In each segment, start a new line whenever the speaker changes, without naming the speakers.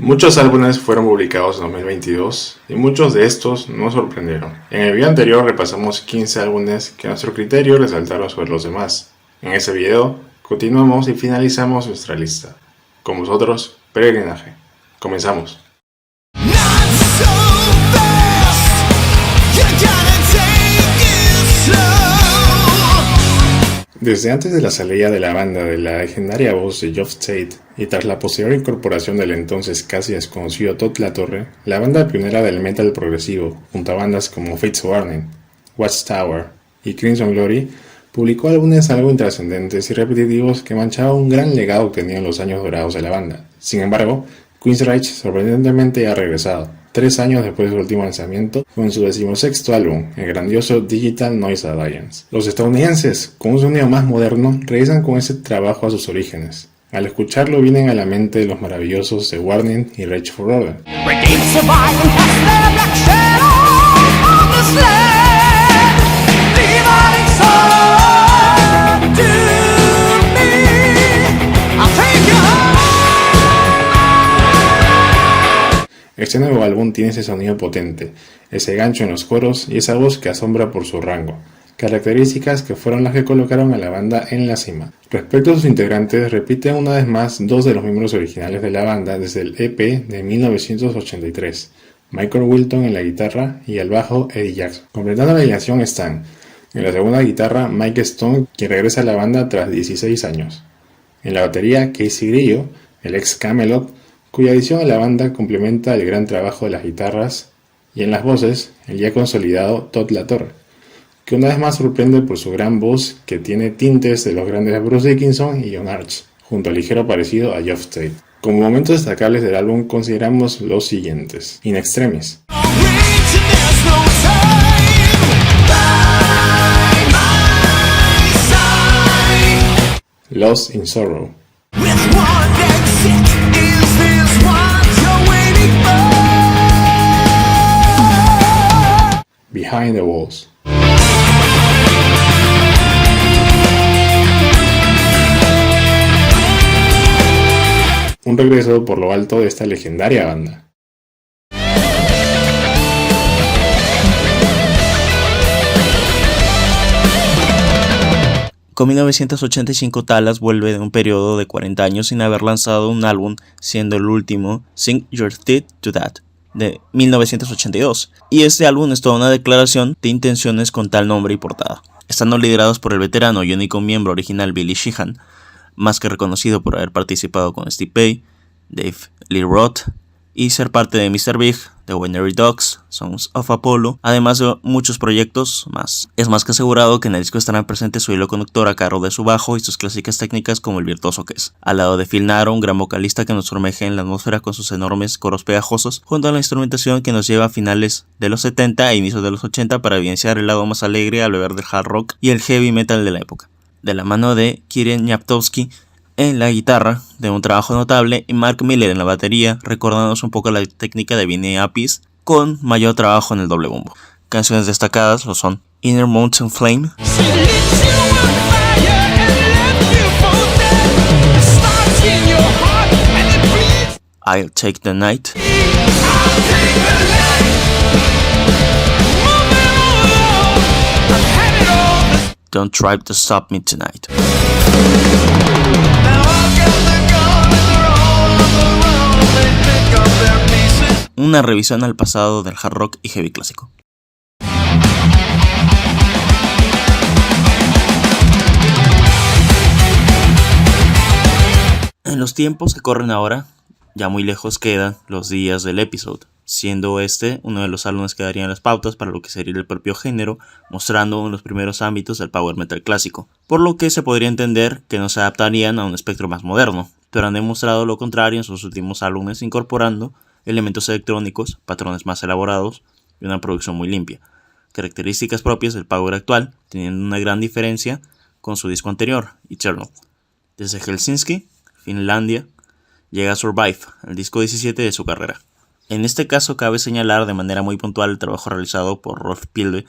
Muchos álbumes fueron publicados en 2022 y muchos de estos nos sorprendieron. En el video anterior repasamos 15 álbumes que a nuestro criterio resaltaron sobre los demás. En ese video continuamos y finalizamos nuestra lista. Con vosotros, Peregrinaje. Comenzamos. Desde antes de la salida de la banda de la legendaria voz de Geoff Tate y tras la posterior incorporación del entonces casi desconocido Todd La Torre, la banda pionera del metal progresivo, junto a bandas como Fates Warning, Watchtower y Crimson Glory, publicó álbumes algo intrascendentes y repetitivos que manchaban un gran legado que tenían los años dorados de la banda. Sin embargo, Queensryche sorprendentemente ha regresado, 3 años después de su último lanzamiento, con su 16º álbum, el grandioso Digital Noise Alliance. Los estadounidenses, con un sonido más moderno, regresan con ese trabajo a sus orígenes. Al escucharlo vienen a la mente los maravillosos de Warning y Rage for Order. Este nuevo álbum tiene ese sonido potente, ese gancho en los coros y esa voz que asombra por su rango, características que fueron las que colocaron a la banda en la cima. Respecto a sus integrantes, repiten una vez más dos de los miembros originales de la banda desde el EP de 1983, Michael Wilton en la guitarra y al bajo Eddie Jackson. Completando la alineación están, en la segunda guitarra Mike Stone, quien regresa a la banda tras 16 años, en la batería Casey Grillo, el ex Kamelot, cuya adición a la banda complementa el gran trabajo de las guitarras, y en las voces, el ya consolidado Todd La Torre, que una vez más sorprende por su gran voz que tiene tintes de los grandes Bruce Dickinson y John Arch, junto al ligero parecido a Geoff Tate. Como momentos destacables del álbum consideramos los siguientes: In Extremis, Lost in Sorrow, Behind the Walls, un regreso por lo alto de esta legendaria banda.
Con 1985 Talas vuelve de un periodo de 40 años sin haber lanzado un álbum, siendo el último Sink Your Teeth to That, de 1982, y este álbum es toda una declaración de intenciones con tal nombre y portada. Estando liderados por el veterano y único miembro original Billy Sheehan, más que reconocido por haber participado con Steve Vai, Dave Lee Roth y ser parte de Mr. Big, The Winery Dogs, Sons of Apollo, además de muchos proyectos más. Es más que asegurado que en el disco estarán presentes su hilo conductor a cargo de su bajo y sus clásicas técnicas como el virtuoso que es, al lado de Phil Naro, un gran vocalista que nos sumerge en la atmósfera con sus enormes coros pegajosos, junto a la instrumentación que nos lleva a finales de los 70 e inicios de los 80 para evidenciar el lado más alegre al beber del hard rock y el heavy metal de la época. De la mano de Kirill Nyaptovsky en la guitarra, de un trabajo notable, y Mark Miller en la batería, recordándonos un poco la técnica de Vinnie Appice, con mayor trabajo en el doble bombo. Canciones destacadas lo son Inner Mountain Flame, I'll Take the Night, Don't Try to Stop Me Tonight. Una revisión al pasado del hard rock y heavy clásico. En los tiempos que corren ahora, ya muy lejos quedan los días del episodio, siendo este uno de los álbumes que darían las pautas para lo que sería el propio género, mostrando uno de los primeros ámbitos del power metal clásico, por lo que se podría entender que no se adaptarían a un espectro más moderno, pero han demostrado lo contrario en sus últimos álbumes, incorporando elementos electrónicos, patrones más elaborados y una producción muy limpia, características propias del power actual, teniendo una gran diferencia con su disco anterior, Eternal. Desde Helsinki, Finlandia, llega Survive, el disco 17 de su carrera. En este caso cabe señalar de manera muy puntual el trabajo realizado por Rolf Pilde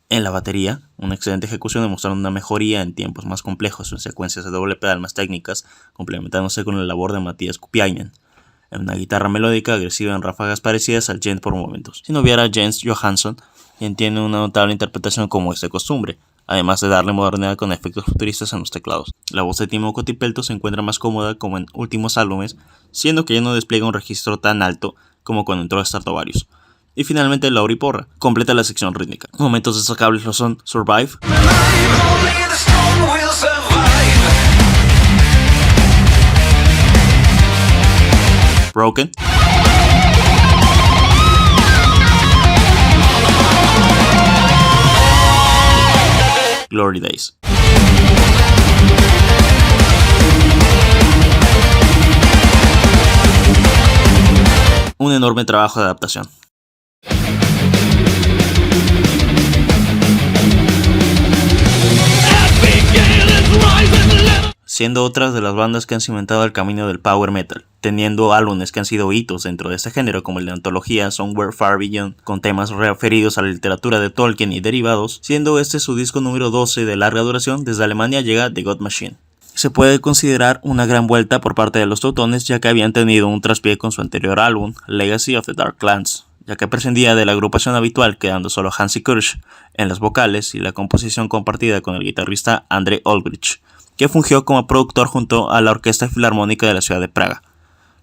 en la batería, una excelente ejecución demostrando una mejoría en tiempos más complejos en secuencias de doble pedal más técnicas, complementándose con la labor de Matías Kupiainen. en una guitarra melódica agresiva en ráfagas parecidas al Gent por momentos. Si no hubiera Jens Johansson, quien tiene una notable interpretación como es de costumbre, además de darle modernidad con efectos futuristas en los teclados. La voz de Timo Kotipelto se encuentra más cómoda como en últimos álbumes, siendo que ya no despliega un registro tan alto como cuando entró a Stratovarius. Y finalmente Lauri Porra completa la sección rítmica. Momentos destacables lo son Survive, Broken, Glory Days. Un enorme trabajo de adaptación. Siendo otras de las bandas que han cimentado el camino del power metal, teniendo álbumes que han sido hitos dentro de este género como el de antología Somewhere Far Beyond, con temas referidos a la literatura de Tolkien y derivados, siendo este su disco número 12 de larga duración. Desde Alemania llega The God Machine. Se puede considerar una gran vuelta por parte de los teutones, ya que habían tenido un traspié con su anterior álbum, Legacy of the Dark Lands, ya que prescindía de la agrupación habitual, quedando solo Hansi Kirsch en las vocales y la composición compartida con el guitarrista André Olbrich, que fungió como productor junto a la Orquesta Filarmónica de la ciudad de Praga,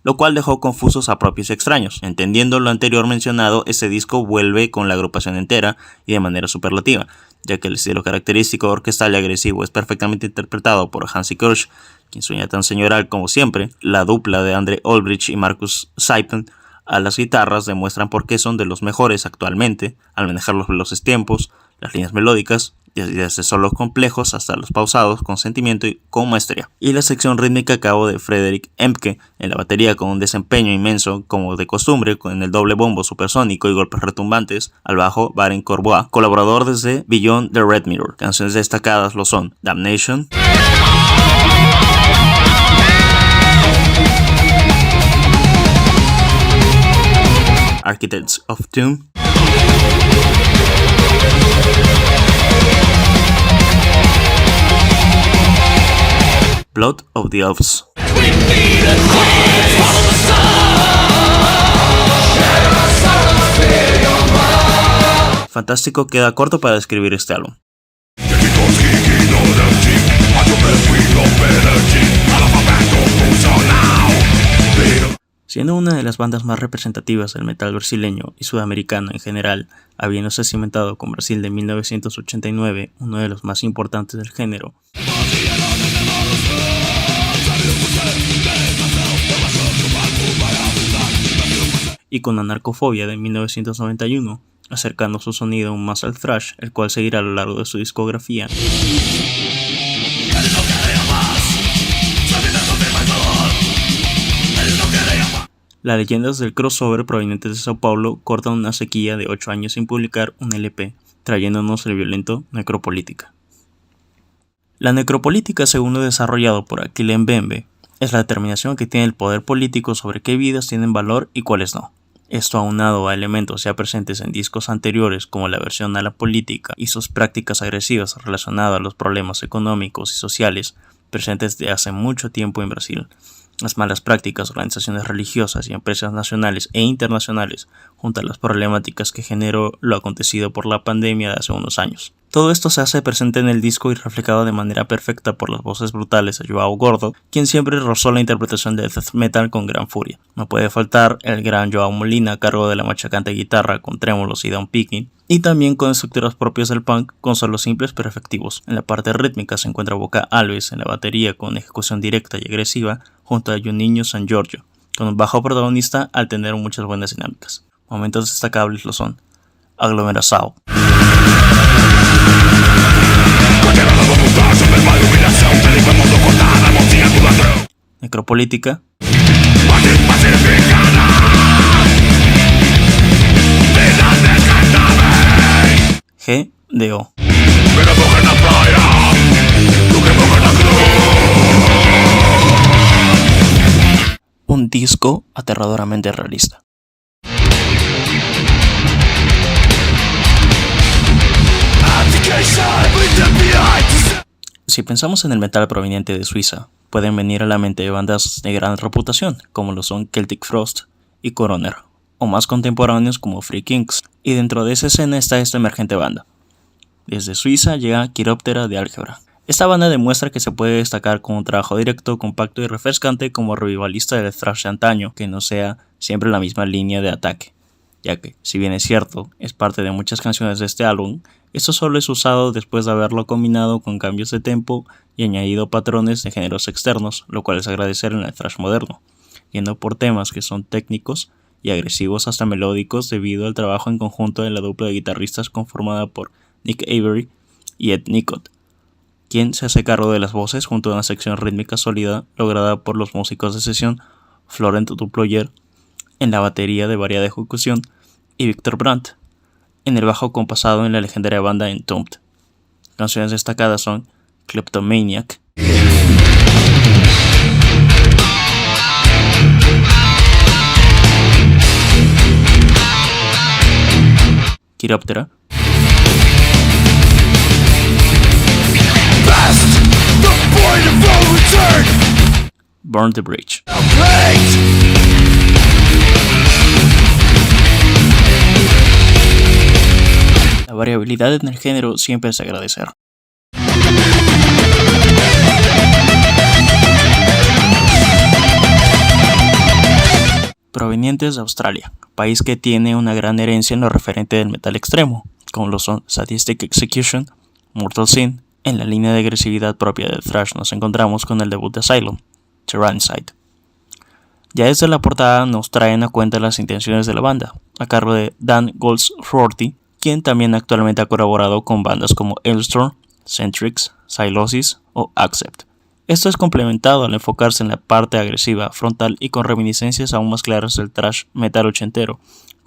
lo cual dejó confusos a propios y extraños. Entendiendo lo anterior mencionado, este disco vuelve con la agrupación entera y de manera superlativa, ya que el estilo característico orquestal y agresivo es perfectamente interpretado por Hansi Kirsch, quien sueña tan señoral como siempre. La dupla de André Olbrich y Markus Seipen a las guitarras demuestran por qué son de los mejores actualmente, al manejar los veloces tiempos, las líneas melódicas, desde solos complejos hasta los pausados con sentimiento y con maestría. Y la sección rítmica a cargo de Frederick Emke en la batería, con un desempeño inmenso como de costumbre, con el doble bombo supersónico y golpes retumbantes. Al bajo, Baron Courbois, colaborador desde Beyond the Red Mirror. Canciones destacadas lo son Damnation, Architects of Doom, Blood of the Elves. Fantástico, queda corto para describir este álbum. Siendo una de las bandas más representativas del metal brasileño y sudamericano en general, habiéndose cimentado con Brasil de 1989, uno de los más importantes del género, y con Anarcofobia de 1991, acercando su sonido aún más al thrash, el cual seguirá a lo largo de su discografía. Las leyendas del crossover provenientes de Sao Paulo cortan una sequía de 8 años sin publicar un LP, trayéndonos el violento Necropolítica. La necropolítica, según lo desarrollado por Achille Mbembe, es la determinación que tiene el poder político sobre qué vidas tienen valor y cuáles no. Esto, aunado a elementos ya presentes en discos anteriores como la aversión a la política y sus prácticas agresivas relacionadas a los problemas económicos y sociales presentes desde hace mucho tiempo en Brasil, las malas prácticas, organizaciones religiosas y empresas nacionales e internacionales, junto a las problemáticas que generó lo acontecido por la pandemia de hace unos años. Todo esto se hace presente en el disco y reflejado de manera perfecta por las voces brutales de João Gordo, quien siempre rozó la interpretación de death metal con gran furia. No puede faltar el gran João Molina a cargo de la machacante guitarra con trémolos y downpicking, y también con estructuras propias del punk con solos simples pero efectivos. En la parte rítmica se encuentra Boca Alves en la batería con ejecución directa y agresiva, junto a Juninho San Giorgio, con un bajo protagonista al tener muchas buenas dinámicas. Momentos destacables lo son Aglomeração, Necropolítica, GDO. Un disco aterradoramente realista. Si pensamos en el metal proveniente de Suiza, pueden venir a la mente bandas de gran reputación, como lo son Celtic Frost y Coroner, o más contemporáneos como Free Kings, y dentro de esa escena está esta emergente banda. Desde Suiza llega Chiroptera de Álgebra. Esta banda demuestra que se puede destacar con un trabajo directo, compacto y refrescante como revivalista del thrash de antaño, que no sea siempre la misma línea de ataque, ya que, si bien es cierto, es parte de muchas canciones de este álbum, esto solo es usado después de haberlo combinado con cambios de tempo y añadido patrones de géneros externos, lo cual es agradecer en el thrash moderno, yendo por temas que son técnicos y agresivos hasta melódicos debido al trabajo en conjunto de la dupla de guitarristas conformada por Nick Avery y Ed Nicot, quien se hace cargo de las voces junto a una sección rítmica sólida lograda por los músicos de sesión Florent Duployer en la batería de variada ejecución y Victor Brandt en el bajo compasado en la legendaria banda Entombed. Canciones destacadas son Kleptomaniac, Chiroptera, Burn the Bridge. La variabilidad en el género siempre es de agradecer. Provenientes de Australia, país que tiene una gran herencia en lo referente del metal extremo, como lo son Sadistic Execution, Mortal Sin. En la línea de agresividad propia del thrash nos encontramos con el debut de Asylum, Tyrannicide. Ya desde la portada nos traen a cuenta las intenciones de la banda, a cargo de Dan Goldsworthy, quien también actualmente ha colaborado con bandas como Hailstorm, Centrix, Sylosis o Accept. Esto es complementado al enfocarse en la parte agresiva, frontal y con reminiscencias aún más claras del thrash metal ochentero,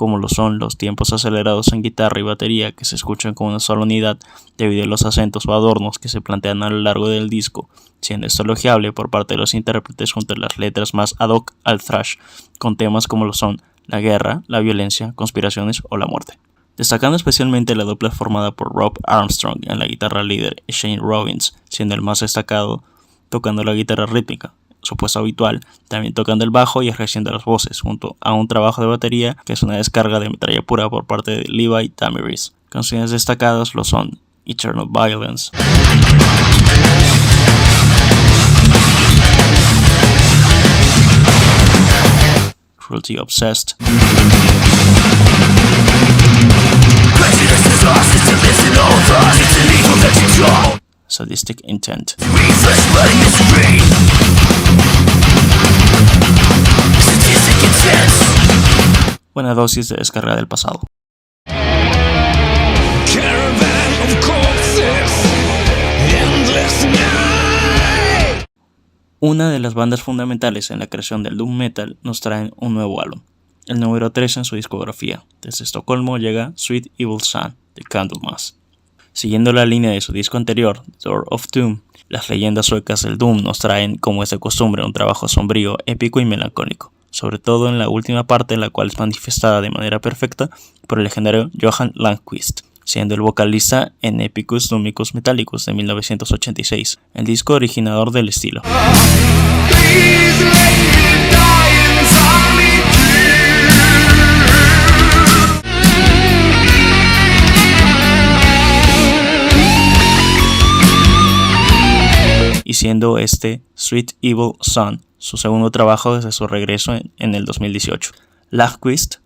como lo son los tiempos acelerados en guitarra y batería que se escuchan con una sola unidad debido a los acentos o adornos que se plantean a lo largo del disco, siendo esto elogiable por parte de los intérpretes junto a las letras más ad hoc al thrash, con temas como lo son la guerra, la violencia, conspiraciones o la muerte. Destacando especialmente la dupla formada por Rob Armstrong en la guitarra líder y Shane Robbins, siendo el más destacado tocando la guitarra rítmica, su puesto habitual, también tocando el bajo y ejerciendo las voces, junto a un trabajo de batería que es una descarga de metralla pura por parte de Levi Tamiris. Canciones destacadas lo son Eternal Violence, Cruelty Obsessed, Sadistic Intent, buena dosis de descarga del pasado. Una de las bandas fundamentales en la creación del doom metal nos traen un nuevo álbum, el número 3 en su discografía. Desde Estocolmo llega Sweet Evil Sun de Candlemas. Siguiendo la línea de su disco anterior, Door of Doom, las leyendas suecas del doom nos traen, como es de costumbre, un trabajo sombrío, épico y melancólico, sobre todo en la última parte, la cual es manifestada de manera perfecta por el legendario Johan Landquist, siendo el vocalista en Epicus Doomicus Metallicus de 1986, el disco originador del estilo. Y siendo este Sweet Evil Sun su segundo trabajo desde su regreso en el 2018. Landquist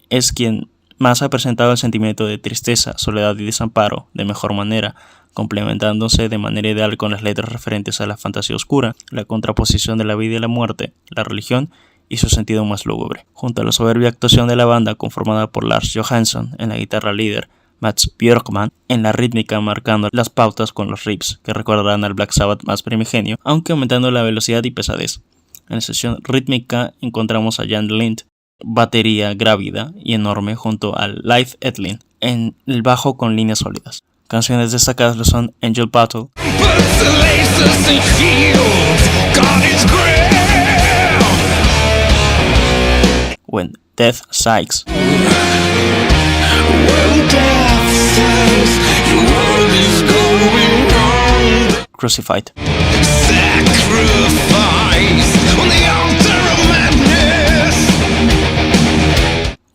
es quien más ha presentado el sentimiento de tristeza, soledad y desamparo de mejor manera, complementándose de manera ideal con las letras referentes a la fantasía oscura, la contraposición de la vida y la muerte, la religión y su sentido más lúgubre. Junto a la soberbia actuación de la banda conformada por Lars Johansson en la guitarra líder, Mats Björkman en la rítmica marcando las pautas con los riffs que recordarán al Black Sabbath más primigenio, aunque aumentando la velocidad y pesadez. En la sección rítmica encontramos a Jan Lind, batería grávida y enorme junto al Leif Edlin en el bajo con líneas sólidas. Canciones destacadas lo son Angel Battle, When Death Sighs, Crucified.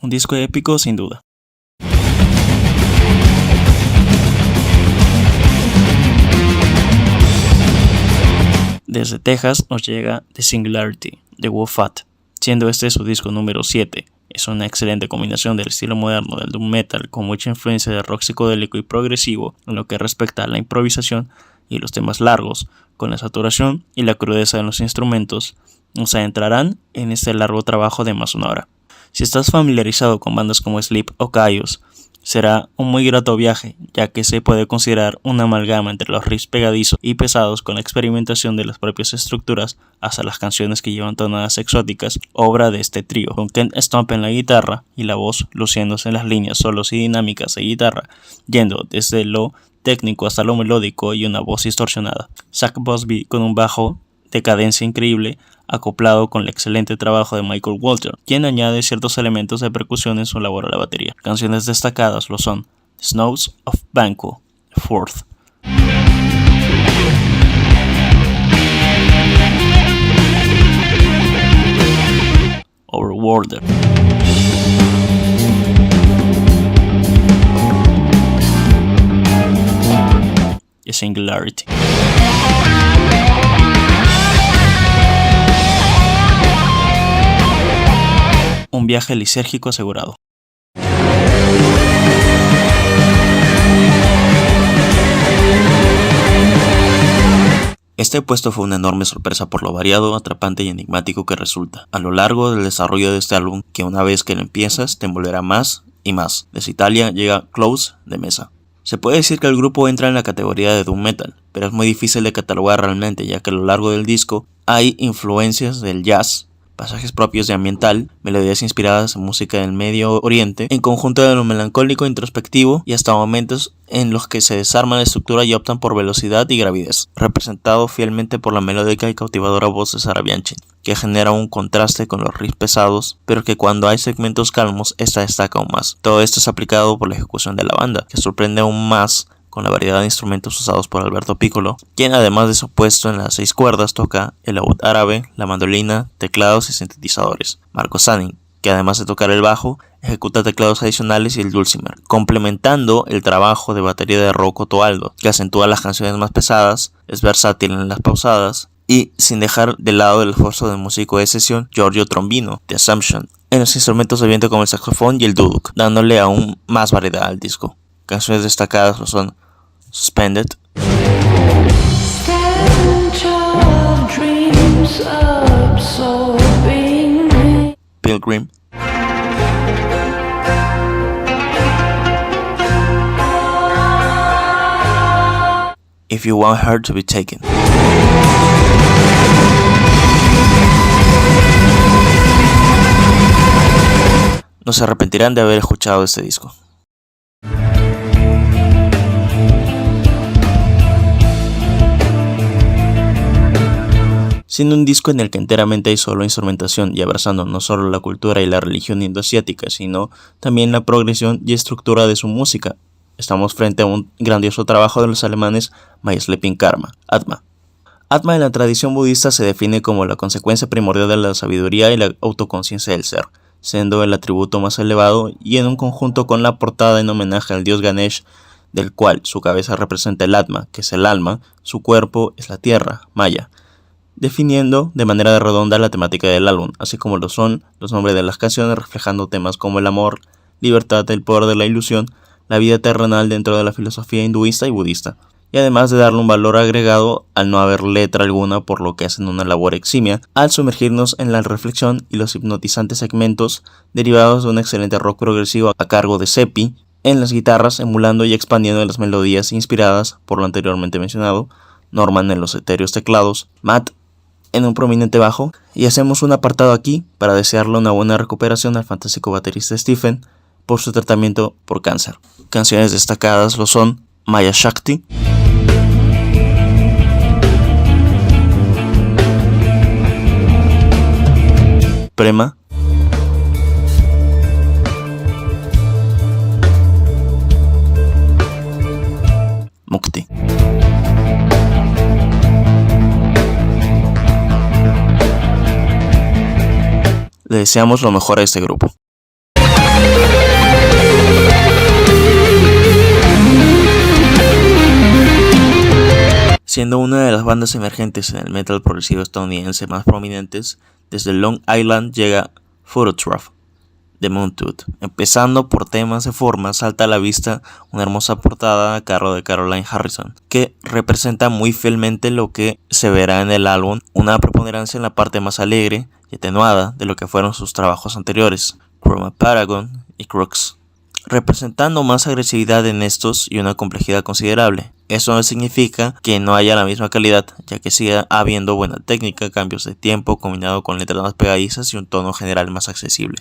Un disco épico sin duda. Desde Texas nos llega The Singularity de Wo Fat, siendo este su disco número 7. Es una excelente combinación del estilo moderno del doom metal con mucha influencia de rock psicodélico y progresivo en lo que respecta a la improvisación y los temas largos, con la saturación y la crudeza de los instrumentos, nos adentrarán en este largo trabajo de más una hora. Si estás familiarizado con bandas como Sleep o Chaos, será un muy grato viaje, ya que se puede considerar una amalgama entre los riffs pegadizos y pesados con la experimentación de las propias estructuras hasta las canciones que llevan tonadas exóticas, obra de este trío, con Ken Stomp en la guitarra y la voz luciéndose en las líneas solos y dinámicas de guitarra, yendo desde lo técnico hasta lo melódico y una voz distorsionada. Zach Busby con un bajo de cadencia increíble, acoplado con el excelente trabajo de Michael Walter, quien añade ciertos elementos de percusión en su labor a la batería. Canciones destacadas lo son Snows of Banquo, Fourth, Overworlder, y Singularity. Un viaje lisérgico asegurado. Este puesto fue una enorme sorpresa por lo variado, atrapante y enigmático que resulta a lo largo del desarrollo de este álbum, que una vez que lo empiezas te envolverá más y más. Desde Italia llega Close de Mesa. Se puede decir que el grupo entra en la categoría de doom metal, pero es muy difícil de catalogar realmente, ya que a lo largo del disco hay influencias del jazz, pasajes propios de ambiental, melodías inspiradas en música del Medio Oriente, en conjunto de lo melancólico, introspectivo y hasta momentos en los que se desarma la estructura y optan por velocidad y gravidez, representado fielmente por la melódica y cautivadora voz de Sarah Bianchi, que genera un contraste con los riffs pesados, pero que cuando hay segmentos calmos, esta destaca aún más. Todo esto es aplicado por la ejecución de la banda, que sorprende aún más con la variedad de instrumentos usados por Alberto Piccolo, quien además de su puesto en las 6 cuerdas toca el oud árabe, la mandolina, teclados y sintetizadores. Marco Sanning, que además de tocar el bajo, ejecuta teclados adicionales y el dulcimer, complementando el trabajo de batería de Rocco Toaldo, que acentúa las canciones más pesadas, es versátil en las pausadas, y sin dejar de lado el esfuerzo del músico de sesión Giorgio Trombino, de Assumption, en los instrumentos de viento como el saxofón y el duduk, dándole aún más variedad al disco. Canciones destacadas lo son Suspended, Pilgrim, If You Want Her to Be Taken. No se arrepentirán de haber escuchado este disco. Siendo un disco en el que enteramente hay solo instrumentación y abrazando no solo la cultura y la religión indoasiática, sino también la progresión y estructura de su música, estamos frente a un grandioso trabajo de los alemanes My Sleeping Karma, Atma. Atma en la tradición budista se define como la consecuencia primordial de la sabiduría y la autoconciencia del ser, siendo el atributo más elevado y en un conjunto con la portada en homenaje al dios Ganesh, del cual su cabeza representa el Atma, que es el alma, su cuerpo es la tierra, Maya, definiendo de manera redonda la temática del álbum, así como lo son los nombres de las canciones reflejando temas como el amor, libertad, el poder de la ilusión, la vida terrenal dentro de la filosofía hinduista y budista, y además de darle un valor agregado al no haber letra alguna, por lo que hacen una labor eximia al sumergirnos en la reflexión y los hipnotizantes segmentos derivados de un excelente rock progresivo a cargo de Seppi en las guitarras, emulando y expandiendo las melodías inspiradas por lo anteriormente mencionado, Norman en los etéreos teclados, Matt en un prominente bajo, y hacemos un apartado aquí para desearle una buena recuperación al fantástico baterista Stephen por su tratamiento por cáncer. Canciones destacadas lo son Maya Shakti, Prema, Mukti. deseamos lo mejor a este grupo. Siendo una de las bandas emergentes en el metal progresivo estadounidense más prominentes, desde Long Island llega Photograph de Moontooth. Empezando por temas de forma, salta a la vista una hermosa portada a cargo de Caroline Harrison, que representa muy fielmente lo que se verá en el álbum, una preponderancia en la parte más alegre y atenuada de lo que fueron sus trabajos anteriores, Chroma Paragon y Crux, representando más agresividad en estos y una complejidad considerable. Eso no significa que no haya la misma calidad, ya que sigue habiendo buena técnica, cambios de tiempo combinado con letras más pegadizas y un tono general más accesible.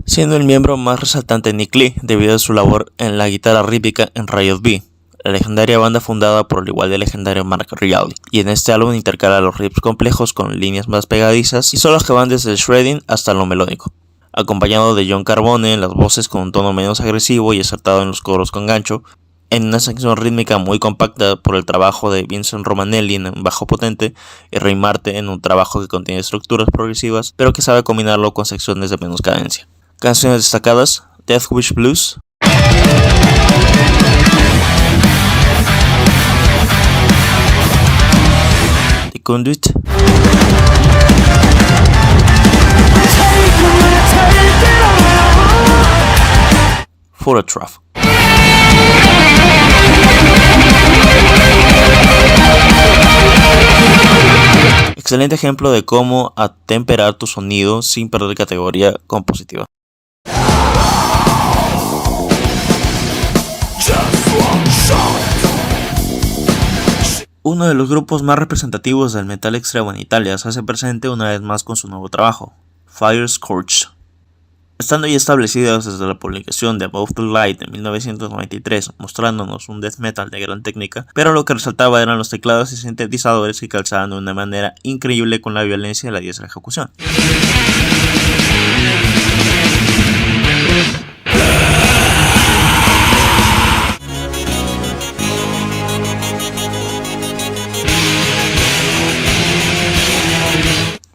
Siendo el miembro más resaltante Nick Lee debido a su labor en la guitarra rítmica en Riot B, la legendaria banda fundada por el igual de legendario Mark Reilly, y en este álbum intercala los riffs complejos con líneas más pegadizas y solos que van desde el shredding hasta lo melódico, acompañado de John Carbone en las voces con un tono menos agresivo y acertado en los coros con gancho, en una sección rítmica muy compacta por el trabajo de Vincent Romanelli en un bajo potente y Ray Marte en un trabajo que contiene estructuras progresivas pero que sabe combinarlo con secciones de menos cadencia. Canciones destacadas: Death Wish Blues, The Conduit, Photograph. Excelente ejemplo de cómo atemperar tu sonido sin perder categoría compositiva. Uno de los grupos más representativos del metal extremo en Italia se hace presente una vez más con su nuevo trabajo, Firescorch. Estando ya establecidos desde la publicación de Above the Light en 1993, mostrándonos un death metal de gran técnica, pero lo que resaltaba eran los teclados y sintetizadores que calzaban de una manera increíble con la violencia y la diestra ejecución.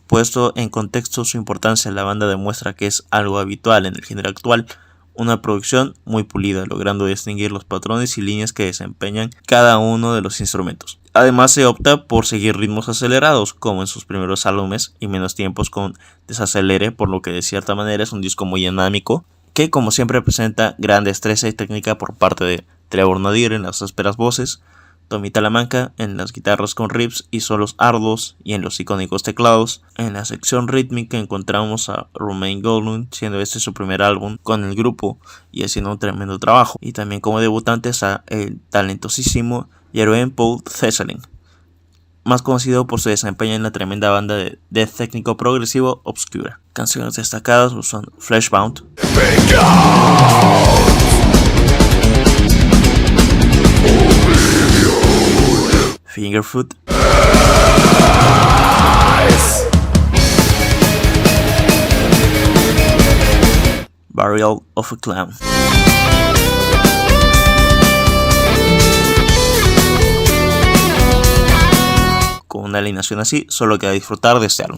Puesto en contexto su importancia, la banda demuestra que es algo habitual en el género actual, una producción muy pulida, logrando distinguir los patrones y líneas que desempeñan cada uno de los instrumentos. Además se opta por seguir ritmos acelerados, como en sus primeros álbumes, y menos tiempos con desacelere, por lo que de cierta manera es un disco muy dinámico, que como siempre presenta gran destreza y técnica por parte de Trevor Nadir en las ásperas voces, Tommy Talamanca en las guitarras con riffs y solos arduos y en los icónicos teclados. En la sección rítmica encontramos a Romain Goldlund, siendo este su primer álbum con el grupo y haciendo un tremendo trabajo. Y también como debutante está el talentosísimo Jeroen Paul Thessalin, más conocido por su desempeño en la tremenda banda de death técnico progresivo Obscura. Canciones destacadas son Fleshbound, Fingerfoot, Burial of a Clown. Con una alineación así, solo queda disfrutar de este álbum.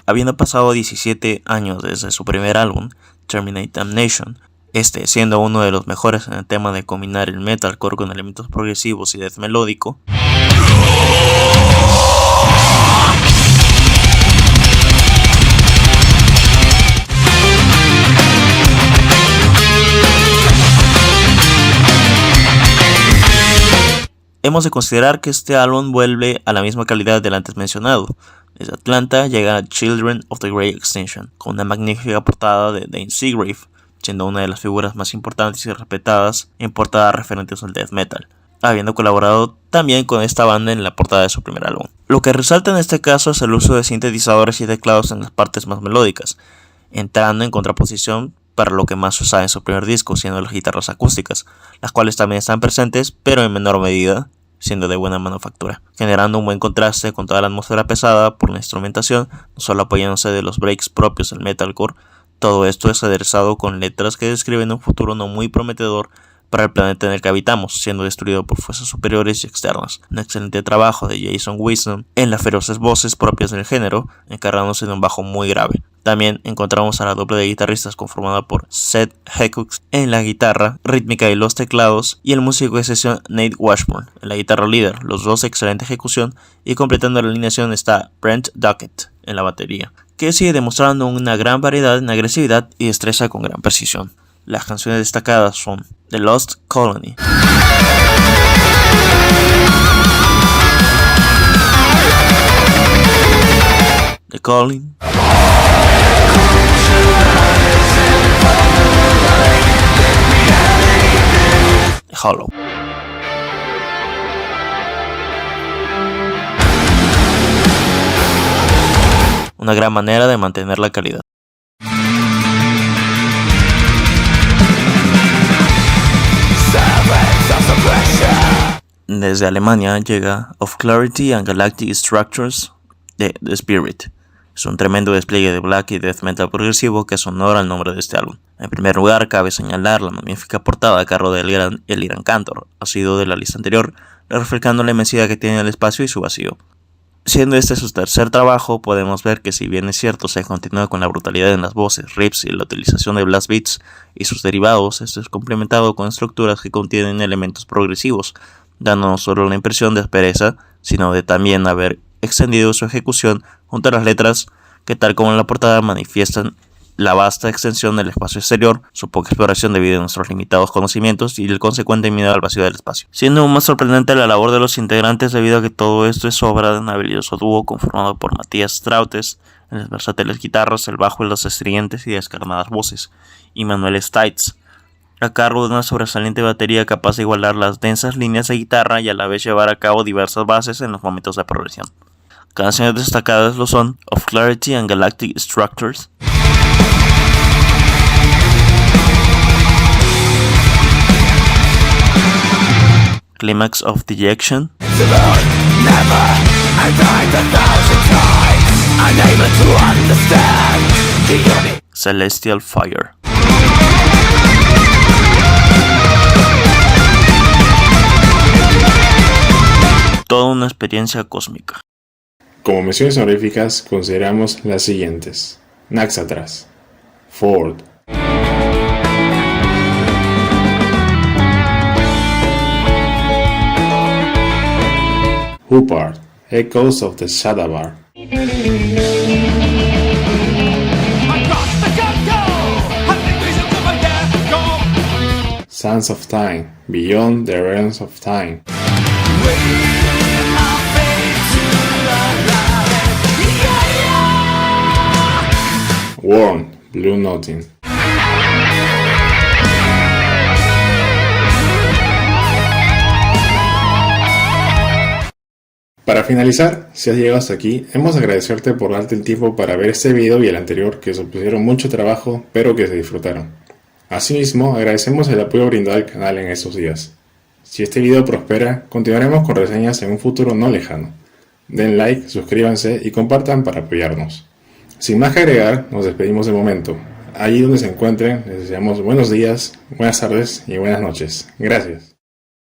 Habiendo pasado 17 años desde su primer álbum, Terminate Damnation, este siendo uno de los mejores en el tema de combinar el metalcore con elementos progresivos y death melódico, hemos de considerar que este álbum vuelve a la misma calidad del antes mencionado. Desde Atlanta llega Children of the Grey Extinction, con una magnífica portada de Dane Seagrave, siendo una de las figuras más importantes y respetadas en portadas referentes al death metal, habiendo colaborado también con esta banda en la portada de su primer álbum. Lo que resalta en este caso es el uso de sintetizadores y teclados en las partes más melódicas, entrando en contraposición para lo que más se usaba en su primer disco, siendo las guitarras acústicas, las cuales también están presentes, pero en menor medida, siendo de buena manufactura, generando un buen contraste con toda la atmósfera pesada por la instrumentación, no solo apoyándose de los breaks propios del metalcore. Todo esto es aderezado con letras que describen un futuro no muy prometedor para el planeta en el que habitamos, siendo destruido por fuerzas superiores y externas. Un excelente trabajo de Jason Wisdom en las feroces voces propias del género, encargándose de un bajo muy grave. También encontramos a la dupla de guitarristas conformada por Seth Heckucks en la guitarra rítmica y los teclados, y el músico de sesión Nate Washburn en la guitarra líder, los dos de excelente ejecución, y completando la alineación está Brent Duckett en la batería, que sigue demostrando una gran variedad en agresividad y destreza con gran precisión. Las canciones destacadas son The Lost Colony, The Calling, The Hollow. Una gran manera de mantener la calidad. Desde Alemania llega Of Clarity and Galactic Structures de The Spirit. Es un tremendo despliegue de black y death metal progresivo que es honor al nombre de este álbum. En primer lugar, cabe señalar la magnífica portada a cargo de Eliran Kantor, asiduo de la lista anterior, reflejando la inmensidad que tiene el espacio y su vacío. Siendo este su tercer trabajo, podemos ver que si bien es cierto se continúa con la brutalidad en las voces, riffs y la utilización de blast beats y sus derivados, esto es complementado con estructuras que contienen elementos progresivos, dando no solo la impresión de aspereza, sino de también haber extendido su ejecución junto a las letras que, tal como en la portada, manifiestan la vasta extensión del espacio exterior, su poca exploración debido a nuestros limitados conocimientos y el consecuente miedo al vacío del espacio. Siendo aún más sorprendente la labor de los integrantes debido a que todo esto es obra de un habilidoso dúo conformado por Matías Strautes en las versátiles guitarras, el bajo y las estridentes y descarnadas voces, y Manuel Stites a cargo de una sobresaliente batería capaz de igualar las densas líneas de guitarra y a la vez llevar a cabo diversas bases en los momentos de progresión. Canciones destacadas lo son Of Clarity and Galactic Structures, Climax of Dejection, Celestial Fire. Toda una experiencia cósmica.
Como menciones honoríficas consideramos las siguientes: Naxatras, Ford, Hupart, Echoes of the Shadabar, Sands of Time, Beyond the Realms of Time, Warm, Blue Nothing. Para finalizar, si has llegado hasta aquí, hemos de agradecerte por darte el tiempo para ver este video y el anterior, que supusieron mucho trabajo, pero que se disfrutaron. Asimismo, agradecemos el apoyo brindado al canal en estos días. Si este video prospera, continuaremos con reseñas en un futuro no lejano. Den like, suscríbanse y compartan para apoyarnos. Sin más que agregar, nos despedimos de momento. Allí donde se encuentren, les deseamos buenos días, buenas tardes y buenas noches. Gracias.